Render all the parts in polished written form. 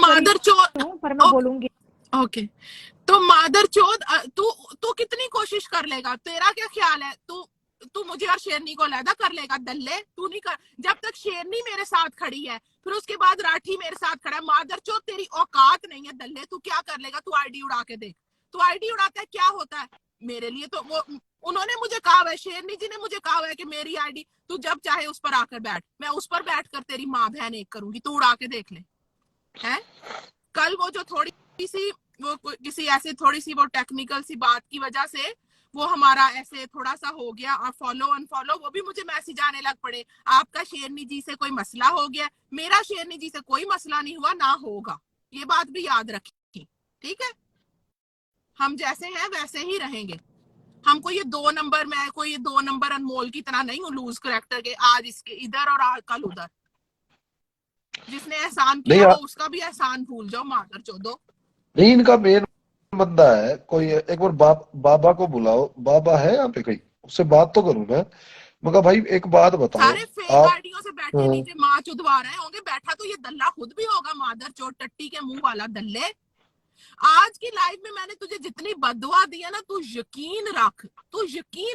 मादर चोद पर मैं बोलूंगी। ओके, तो मादर चोद तू तू कितनी कोशिश कर लेगा? तेरा क्या ख्याल है? तू तू मुझे और शेरनी को अलहदा कर लेगा? दल्ले तू नहीं कर। जब तक शेरनी मेरे साथ खड़ी है, फिर उसके बाद राठी मेरे साथ खड़ा है। मादर चोद तेरी औकात नहीं है दल्ले, तू क्या कर लेगा? तू आईडी उड़ा के देख। तू आईडी उड़ाता है, क्या होता है मेरे लिए? तो वो उन्होंने मुझे कहा है, शेरनी जी ने मुझे कहा है कि मेरी आईडी तू जब चाहे उस पर आकर बैठ, मैं उस पर बैठ कर तेरी माँ बहन एक करूंगी, तू उड़ा के देख ले। है कल वो जो थोड़ी सी वो किसी ऐसे थोड़ी सी वो टेक्निकल सी बात की वजह से वो हमारा ऐसे थोड़ा सा हो गया, और फॉलो अनफॉलो वो भी मुझे मैसेज आने लग पड़े, आपका शेरनी जी से कोई मसला हो गया। मेरा शेरनी जी से कोई मसला नहीं हुआ, ना होगा, ये बात भी याद रखी, ठीक है? हम जैसे हैं वैसे ही रहेंगे। हमको ये 2 नंबर, मैं कोई ये 2 नंबर अनमोल की तरह नहीं हूँ, लूज करेक्टर के, आज इसके इधर और आज कल उधर। जिसने एहसान किया वो उसका भी एहसान भूल जाओ, मादर चोदो। नहीं, इनका मेन बंदा है कोई, एक बार बाबा को बुलाओ। बाबा है यहाँ पे कहीं, उससे बात तो करूं मैं। मगर भाई एक बात बताओ, सारे फेक आप आईडियों से बैठे नीचे माँ चुदवा रहे होंगे, बैठा तो ये दल्ला खुद भी होगा, मादर चोद टट्टी के मुंह वाला दल्ले। आज की लाइव में मैंने तुझे जितनी बददुआ दी है ना, तू यकीन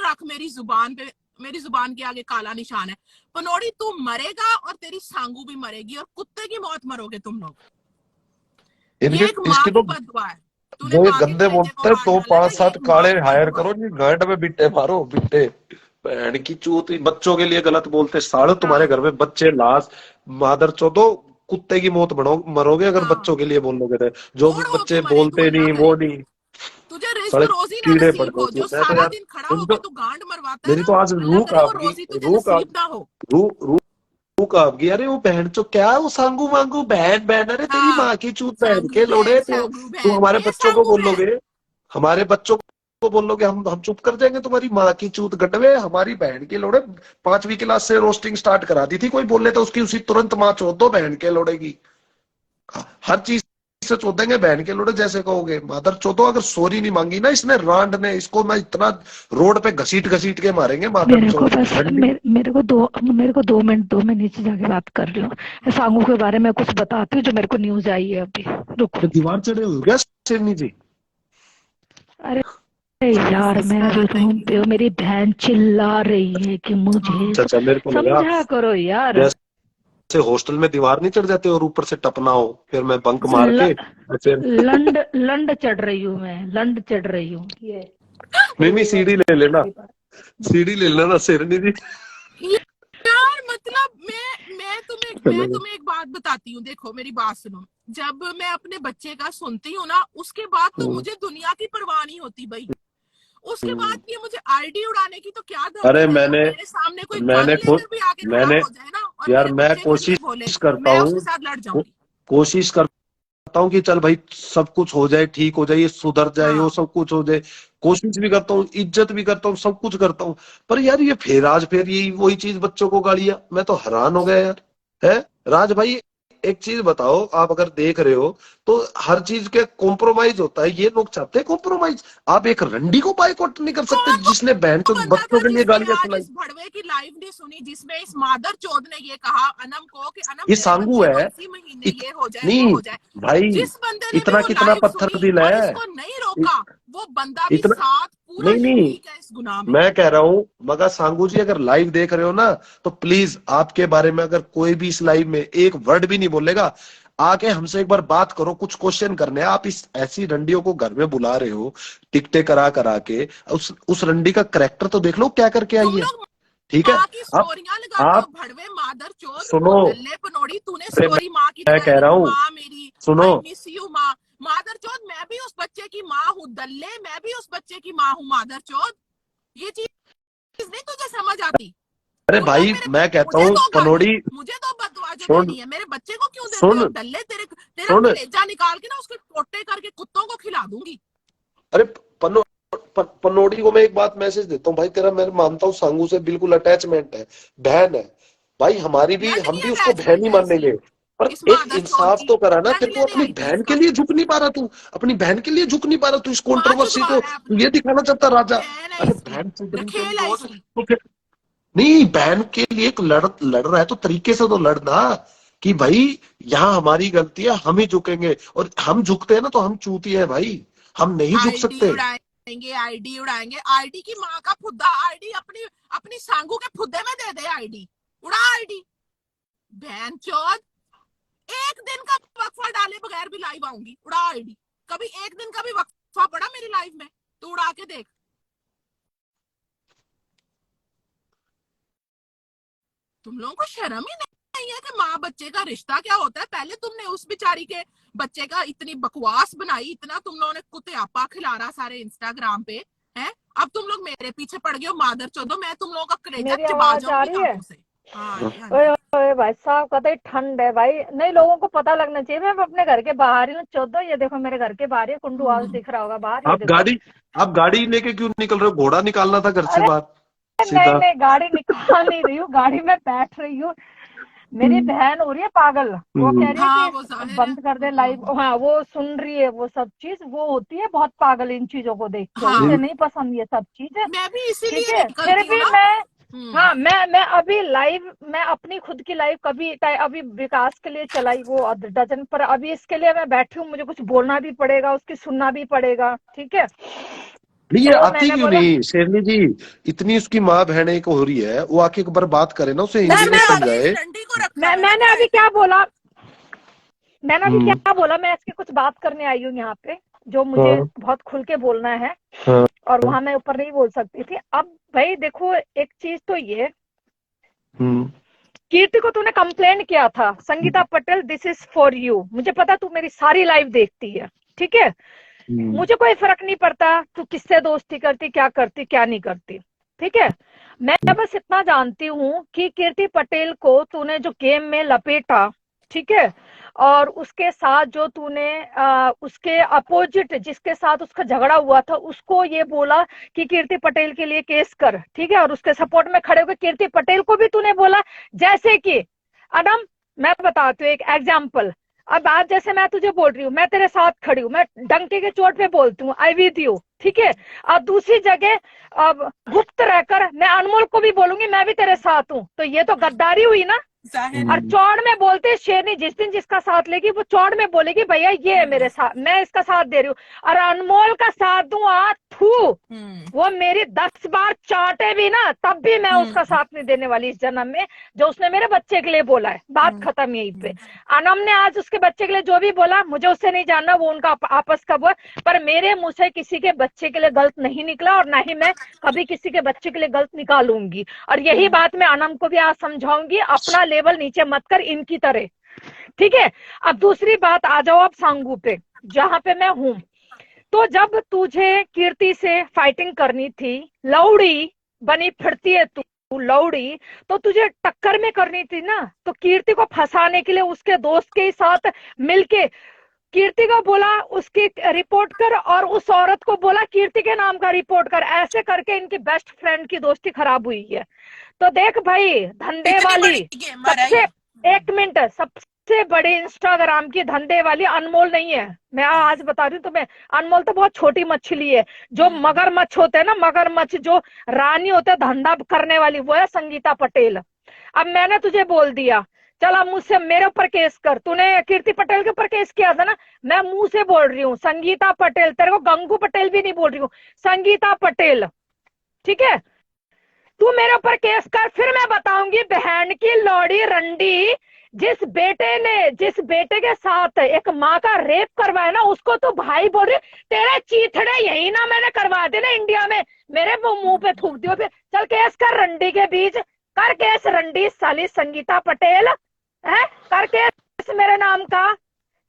रख मेरी जुबान पे, मेरी जुबान के आगे काला निशान है। पनोड़ी तू मरेगा और तेरी सांगू भी मरेगी, और कुत्ते की मौत मरोगे तुम लोग। ये एक माँ की बददुआ है। जो ये गंदे बोलते हैं, तो 5-7 काले हायर करो जी, गांड में बिट्टे मारो, बिट्टे बहन की चूत। बच्चों के लिए गलत बोलते साले, तुम्हारे घर में बच्चे लाश, मादर चोदो, कुत्ते की मौत मरोगे अगर बच्चों के लिए बोलोगे तो। जो बच्चे बोलते नहीं वो नहीं, तुझे रिस्क रोजी ना कीड़े पड़ नसीब हो, जाते जो हैं। तो सारा यार दिन खड़ा होकर तू गांड मरवाता है मेरी ना, तो आज अल्लाह रूह करे वो कांपगी, रोजी तुझे रूह नसीब ना हो। कांपगी। अरे वो बहन चो क्या है, वो सांगू वांगू बहन बहन, अरे तेरी माँ की चूत बहन के लोड़े। तू हमारे बच्चों को बोलोगे, हमारे बच्चों को बोलोगे, हम चुप कर जाएंगे? तुम्हारी माँ की चूत गड्ढवे, हमारी बहन के लोड़े। 5वीं क्लास से रोस्टिंग स्टार्ट करा दी थी, कोई बोले तो उसकी उसी तुरंत माँ चोद दो, बहन के लोड़े की। हर चीज से चोदेंगे बहन के लोड़े, जैसे कहोगे मादर चोदो। अगर सॉरी नहीं मांगी ना इसने, रांड ने, इसको मैं इतना रोड पे घसीट घसीट के मारेंगे मादर मेरे को चोद। बस मेरे को 2 मिनट नीचे जाके बात कर लो। सांगू के बारे में कुछ बताती हूँ जो मेरे को न्यूज आई है अभी, रुको। दीवार चढ़े हो गया शेरनी जी? अरे यार मेरे रूम पे मेरी बहन चिल्ला रही है कि मुझे अच्छा, मेरे को लगा समझा करो यार। जैसे हॉस्टल में दीवार नहीं चढ़ जाते और ऊपर से टपना हो, फिर मैं बंक मार के फिर लंड चढ़ रही हूँ मैं, लंड चढ़ रही हूँ। ये नहीं सीढ़ी ले लेना, सीढ़ी ले लेना शेरनी जी। यार मतलब मैं तुम्हें एक बात बताती हूँ, देखो मेरी बात सुनो। जब मैं अपने बच्चे का सुनती हूँ ना, उसके बाद तो मुझे दुनिया की परवाह नहीं होती भाई। उसके बाद ये मुझे आईडी उड़ाने की तो क्या धमकी? अरे मेरे सामने कोई गन लेकर भी आके खड़ा हो जाए ना, और यार मेरे मैं बच्चे के लिए बोले, मैं उसके साथ लड़ जाऊंगी। कोशिश करता हूँ कि चल भाई सब कुछ हो जाए, ठीक हो जाए, ये सुधर जाए, वो सब कुछ हो जाए। कोशिश भी करता हूँ, इज्जत भी करता हूँ, सब कुछ करता हूँ। पर यार ये फिर आज फिर यही वही चीज, बच्चों को गालियां। मैं तो हैरान हो गया यार। है राज भाई, एक चीज बताओ, आप अगर देख रहे हो तो हर चीज के कॉम्प्रोमाइज होता है, ये लोग चाहते हैं कॉम्प्रोमाइज। आप एक रंडी को बाइकॉट नहीं कर सकते जिसने बहन चो बच्चों के लिए गालियां सुनाई? इस भड़वे की लाइव नहीं सुनी जिसमें इस मादर चोद ने ये कहा अनम को कि अनम ये तेरे सांगू बच्चे को है इसी महीने ये हो जाए, वो नहीं हो जाए। भाई, जिस बंदे ने भी इतना वो कितना लाइव पत्थर सुनी दिल और है, इसको नहीं रोका, वो बंदा भी इतना साथ पूरा नहीं शरीक है इस गुनाह में। मैं कह रहा हूँ। मगर सांगू जी अगर लाइव देख रहे हो ना, तो प्लीज आपके बारे में अगर कोई भी इस लाइव में एक वर्ड भी नहीं बोलेगा, आके हमसे एक बार बात करो, कुछ क्वेश्चन करने हैं। आप इस ऐसी रंडियों को घर में बुला रहे हो टिकटे करा करा के, उस रंडी का कैरेक्टर तो देख लो क्या करके आई है। ठीक है, की स्टोरियां लगाते हो, भड़वे मादर चोद, सुनो, दल्ले पनोड़ी। तूने स्टोरी माँ की मैं कह रहा हूँ, माँ मेरी, सुनो, आई मिस यू माँ। मादर चोद मैं भी उस बच्चे की माँ हूँ दल्ले, मैं भी उस बच्चे की माँ हूँ मादर चोद। ये चीज नहीं तुझे समझ आती? अरे भाई मैं कहता हूँ पनोड़ी, मुझे तो बददुआ जो देनी है, मेरे बच्चे को क्यों देते हो दल्ले? तेरा कलेजा निकाल के ना उसके टोटे करके कुत्तों को खिला दूंगी। अरे पनोड़ी को मैं एक बात मैसेज देता हूँ भाई, तेरा मैं मानता हूँ सांगू से बिल्कुल अटैचमेंट है, बहन है भाई, हमारी भी, हम भी उसको बहन ही मानेंगे। पर एक इंसाफ तो करा ना, तेरे को अपनी बहन के लिए झुक नहीं पा रहा तू, अपनी बहन के लिए झुक नहीं पा रहा तू। इस कंट्रोवर्सी को ये दिखाना चाहता राजा। अरे बहन तो नहीं, बहन के लिए लड़ रहा है तो तरीके से तो लड़ना, कि भाई यहाँ हमारी गलती है, हम ही झुकेंगे, और हम झुकते हैं ना तो हम चूतिए हैं भाई, हम नहीं झुक आईडी सकते। उड़ाएंगे, आईडी उड़ाएंगे, आईडी की माँ का फुद्दा, आईडी अपनी अपनी सांगू के फुद्दे में दे दे, आईडी उड़ा, आईडी बहन चौथ। एक दिन का वक्फा डाले बगैर भी लाइव आऊंगी, उड़ा आईडी। कभी एक दिन का भी वक्फा पड़ा मेरी लाइव में तो उड़ा के देख। तुम लोगों को शर्म ही नहीं है कि माँ बच्चे का रिश्ता क्या होता है? पहले तुमने उस बेचारी के बच्चे का इतनी बकवास बनाई, इतना तुम लोगों ने कुत्तेआपा खिलारा सारे इंस्टाग्राम पे है। अब तुम लोग मेरे पीछे पड़ गए हो, मादर चौदो, मैं तुम लोगों का कलेजा मेरी चबा आवाज आ जाऊंगी रही है? कानों से। हाँ ओए ओए भाई साहब, कतई ठंड है भाई, नहीं लोगों को पता लगना चाहिए। मैं अपने घर के बाहर ही हूँ, चौदह, ये देखो मेरे घर के बाहर ही कुंडू हाउस दिख रहा होगा बाहर, ये देखो। आप गाड़ी लेके क्यों निकल रहे हो? घोड़ा निकालना था घर से अरे बाहर नहीं सीधा। नहीं, गाड़ी निकाल नहीं रही हूँ, गाड़ी में बैठ रही हूँ। मेरी बहन हो रही है पागल, वो कह रही हाँ है वो कि जाहिर है। बंद कर दे लाइव। हाँ वो सुन रही है, वो सब चीज वो होती है बहुत पागल इन चीजों को देख के, हाँ उसे नहीं पसंद ये सब चीजें। मैं भी ठीक इसीलिए है, फिर निकलती हूँ भी ना। मैं, हाँ मैं अभी लाइव, मैं अपनी खुद की लाइव कभी अभी विकास के लिए चलाई वो डजन पर, अभी इसके लिए मैं बैठी हूँ, मुझे कुछ बोलना भी पड़ेगा, उसकी सुनना भी पड़ेगा। ठीक है, ये तो आती मैंने क्यों बोला नहीं शेरनी जी? इतनी उसकी माँ बहने को हो रही है, वो आके एक बार बात करे ना, उसे हिंदी में उसने अभी इस समझाए। रंडी को रखा है ना मैंने अभी किराए पे। क्या बोला, मैंने अभी क्या बोला, मैं इसकी कुछ बात करने आई हूँ यहाँ पे, जो मुझे हाँ बहुत खुल के बोलना है, हाँ और वहां मैं ऊपर नहीं बोल सकती थी। अब भाई देखो, एक चीज तो ये, कीर्ति को तूने कंप्लेन किया था, Sangeeta Patel this is for you, मुझे पता तू मेरी सारी लाइव देखती है, ठीक है, मुझे कोई फर्क नहीं पड़ता तू किससे दोस्ती करती, क्या करती, क्या नहीं करती, ठीक है। मैं बस इतना जानती हूँ कि कीर्ति पटेल को तूने जो गेम में लपेटा, ठीक है, और उसके साथ जो तूने उसके अपोजिट जिसके साथ उसका झगड़ा हुआ था, उसको ये बोला कि कीर्ति पटेल के लिए केस कर, ठीक है, और उसके सपोर्ट में खड़े होकर कीर्ति पटेल को भी तूने बोला, जैसे कि अनम, मैं बताती हूँ एक एग्जाम्पल। अब आज जैसे मैं तुझे बोल रही हूँ, मैं तेरे साथ खड़ी हूँ, मैं डंके के चोट पे बोलती हूँ आई विद यू, ठीक है। और दूसरी जगह अब गुप्त रहकर मैं अनमोल को भी बोलूंगी मैं भी तेरे साथ हूँ, तो ये तो गद्दारी हुई ना। और चौड़ में बोलते शेरनी जिस दिन जिसका साथ लेगी वो चौड़ में बोलेगी भैया ये है मेरे साथ, मैं इसका साथ दे रही हूँ, और अनमोल का साथ दूं थू, वो मेरी 10 बार चाटे भी ना तब भी मैं उसका साथ नहीं देने वाली इस जन्म में, जो उसने मेरे बच्चे के लिए बोला है। बात खत्म यहीं पे। अनम ने आज उसके बच्चे के लिए जो भी बोला, मुझे उससे नहीं जानना, वो उनका आपस का वो है, पर मेरे मुंह से किसी के बच्चे के लिए गलत नहीं निकला, और ना ही मैं कभी किसी के बच्चे के लिए गलत निकालूंगी। और यही बात मैं अनम को भी आज समझाऊंगी, अपना लेवल नीचे मत कर इनकी तरह, ठीक है। अब दूसरी बात आ जाओ अब सांगू पे, जहां पे मैं हूं। तो जब तुझे कीर्ति से फाइटिंग करनी थी, लौड़ी बनी फिरती है तू लौड़ी, तो तुझे टक्कर में करनी थी ना, तो कीर्ति को फंसाने के लिए उसके दोस्त के साथ मिलके कीर्ति को बोला उसकी रिपोर्ट कर, और उस औरत को बोला कीर्ति के नाम का रिपोर्ट कर, ऐसे करके इनकी बेस्ट फ्रेंड की दोस्ती खराब हुई है। तो देख भाई, धंधे वाली सबसे, एक मिनट, सबसे बड़ी इंस्टाग्राम की धंधे वाली अनमोल नहीं है, मैं आज बता रही हूँ तुम्हें। अनमोल तो बहुत छोटी मछली है, जो मगरमच्छ होते हैं ना, मगरमच्छ जो रानी होते हैं धंधा करने वाली, वो है संगीता पटेल। अब मैंने तुझे बोल दिया, चल अब मुझसे मेरे ऊपर केस कर, तूने कीर्ति पटेल के ऊपर केस किया था ना, मैं मुंह से बोल रही हूँ संगीता पटेल, तेरे को गंगू पटेल भी नहीं बोल रही हूँ, संगीता पटेल, ठीक है। तू मेरे ऊपर केस कर, फिर मैं बताऊंगी बहन की लौड़ी रंडी, जिस बेटे के साथ एक माँ का रेप करवाया ना, उसको तू भाई बोल रही, तेरे चीथड़े यही ना मैंने करवा दे ना इंडिया में, मेरे मुंह पे थूक दियो फिर। चल केस कर रंडी के बीच, कर केस रंडी साली संगीता पटेल है, कर केस मेरे नाम का।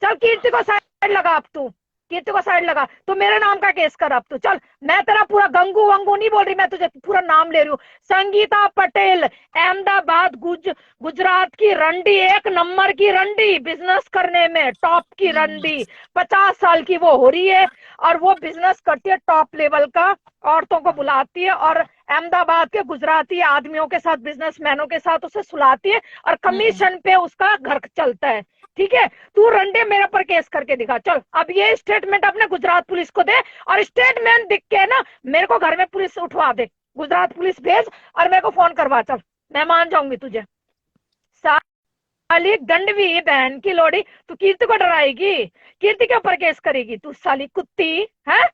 चल कीर्ति को साइड लगा, अब तू कीर्ति को साइड लगा, तो मेरे नाम का केस कर अब तू। चल, मैं तेरा पूरा गंगू वंगू नहीं बोल रही, मैं तुझे पूरा नाम ले रही हूँ, संगीता पटेल, अहमदाबाद गुजरात की रंडी, 1 नंबर की रंडी, बिजनेस करने में टॉप की रंडी, 50 साल की वो हो रही है, और वो बिजनेस करती है टॉप लेवल का, औरतों को बुलाती है, और अहमदाबाद के गुजराती आदमियों के साथ, बिजनेसमैनों के साथ उसे सुलाती है, और कमीशन पे उसका घर चलता है, ठीक है। तू रंडे मेरे पर केस करके दिखा। चल, अब ये स्टेटमेंट अपने गुजरात पुलिस को दे, और स्टेटमेंट दिख के ना मेरे को घर में पुलिस उठवा दे, गुजरात पुलिस भेज और मेरे को फोन करवा। चल, मैं मान जाऊंगी तुझे, साली गंडवी बहन की लोड़ी, तू कीर्ति को डराएगी, कीर्ति के ऊपर केस करेगी तू साली कुत्ती है।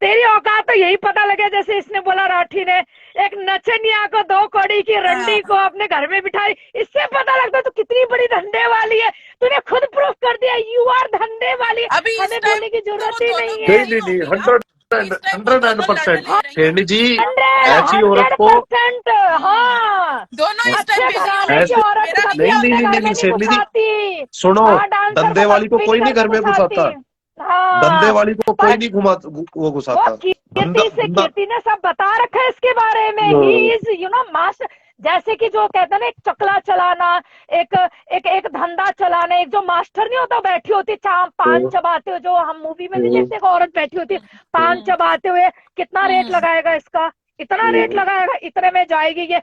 तेरी औकात तो यही पता लगे, जैसे इसने बोला राठी ने, एक नचनिया को 2 कौड़ी की रंडी को अपने घर में बिठाई, इससे पता लगता है तू कितनी बड़ी धंधे वाली है। तूने खुद प्रूफ कर दिया, यू आर धंधे वाली, अभी इस हमें टाइम बोलने की जरूरत ही नहीं नहीं है। नहीं नहीं, 100% शेरनी जी, 100 ऐसी औरत को 100%, हाँ दोनों इस अच्छे टाइम बिजी घराने होंगे। की ऐसे औरत मेरा कभी नहीं अपने नहीं घर नहीं में नहीं नहीं शेरनी जी घुसाती। सुनो, हाँ, डांसर धंधे वाली को कभी कोई नहीं घर घर में घुसाता, हाँ, धंधे वाली को कोई पर नहीं वो वो घुसाता। धंधा कीर्ति से, धंधा कीर्ति ने सब बता रखा है इसके बारे में। He is you know master, जैसे कि जो कहते हैं ना, एक चकला चलाना, एक एक एक धंधा चलाना, एक जो मास्टर नहीं होता, बैठी होती पान चबाते हुए, जो हम मूवी में नहीं देखते, एक औरत बैठी होती है पान चबाते हुए, कितना रेट लगाएगा इसका, इतना रेट लगाएगा, इतने में जाएगी, ये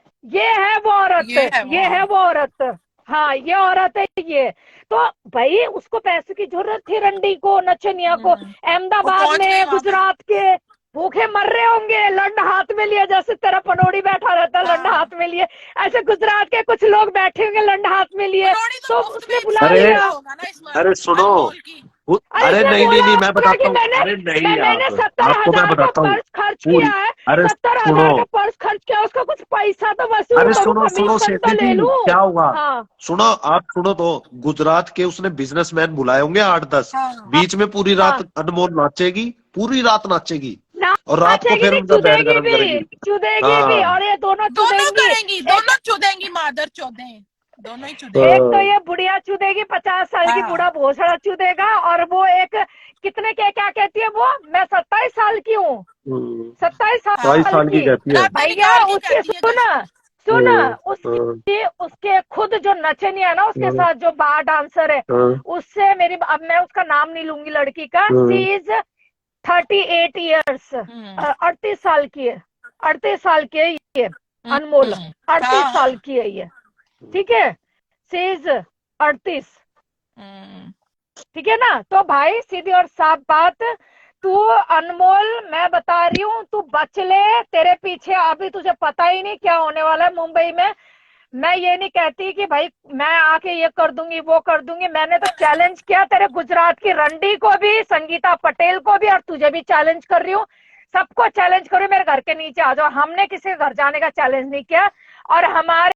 है वो औरत, ये है वो औरत, हाँ ये औरत है ये। तो भाई उसको पैसे की जरूरत थी, रंडी को, नचनिया को, अहमदाबाद पहुंच गई में, वहां पे। गुजरात के भूखे मर रहे होंगे, लंड हाथ में लिए, जैसे तेरा पनोड़ी बैठा रहता है लंड हाथ में लिए, ऐसे गुजरात के कुछ लोग बैठे होंगे लंड हाथ में लिए, पनौड़ी तो मुफ्त उसने में बुला अरे लिया। होगा ना इसमें, अरे सुनो, अनमोल की। अरे इसने नहीं नहीं बोला नहीं, मैं होगा बताता कि हूँ, अरे नहीं मैंने यार, 70,000 मैं का बताता हूँ पर्स खर्च पूरी, किया है, अरे 70,000 सुनो, का पर्स खर्च किया, उसका कुछ पैसा तो वसूल अरे करूँ, सुनो सुनो कमीशन तो शेट्टी ले जी, लूं। क्या हुआ, हाँ सुनो आप सुनो तो, गुजरात के उसने बिजनेसमैन बुलाए होंगे 8-10, हाँ बीच में पूरी हाँ, रात अनमोल नाचेगी, पूरी रात नाचेगी, और रात को नाचेगी फिर भी, उनका बैंड चुदेगी गरम करेगी। भी, चुदेगी भी, हाँ और ये दोनों दोनों चुदेंगी। करेंगी, दोनों चुदेंगी, मादर चौदे दोनों ही चुदेंगी। एक तो ये बुढ़िया चुदेगी, 50 साल की हाँ। बूढ़ा भोसड़ा चुदेगा, और वो एक कितने के, क्या कहती है वो, मैं 27 साल की हूँ, 27 22 साल साल की की। कहती है। रातें भैया निकाल के उसके कहती है जैसे। सुन हाँ, उसके खुद जो नचनी है ना, उसके साथ जो बार डांसर है, उससे मेरी, अब मैं उसका नाम नहीं लूंगी लड़की का, शी इज 38 ईयर्स, 38 साल की है, 38 साल की है ये अनमोल, 38 साल की है ये, ठीक है, शी इज 38, ठीक है ना। तो भाई सीधी और साफ बात, तू अनमोल, मैं बता रही हूँ, तू बच ले, तेरे पीछे अभी तुझे पता ही नहीं क्या होने वाला है मुंबई में। मैं ये नहीं कहती कि भाई मैं आके ये कर दूंगी वो कर दूंगी, मैंने तो चैलेंज किया तेरे गुजरात की रंडी को भी, संगीता पटेल को भी, और तुझे भी चैलेंज कर रही हूँ, सबको चैलेंज करो, मेरे घर के नीचे आ जाओ। हमने किसी के घर जाने का चैलेंज नहीं किया, और हमारे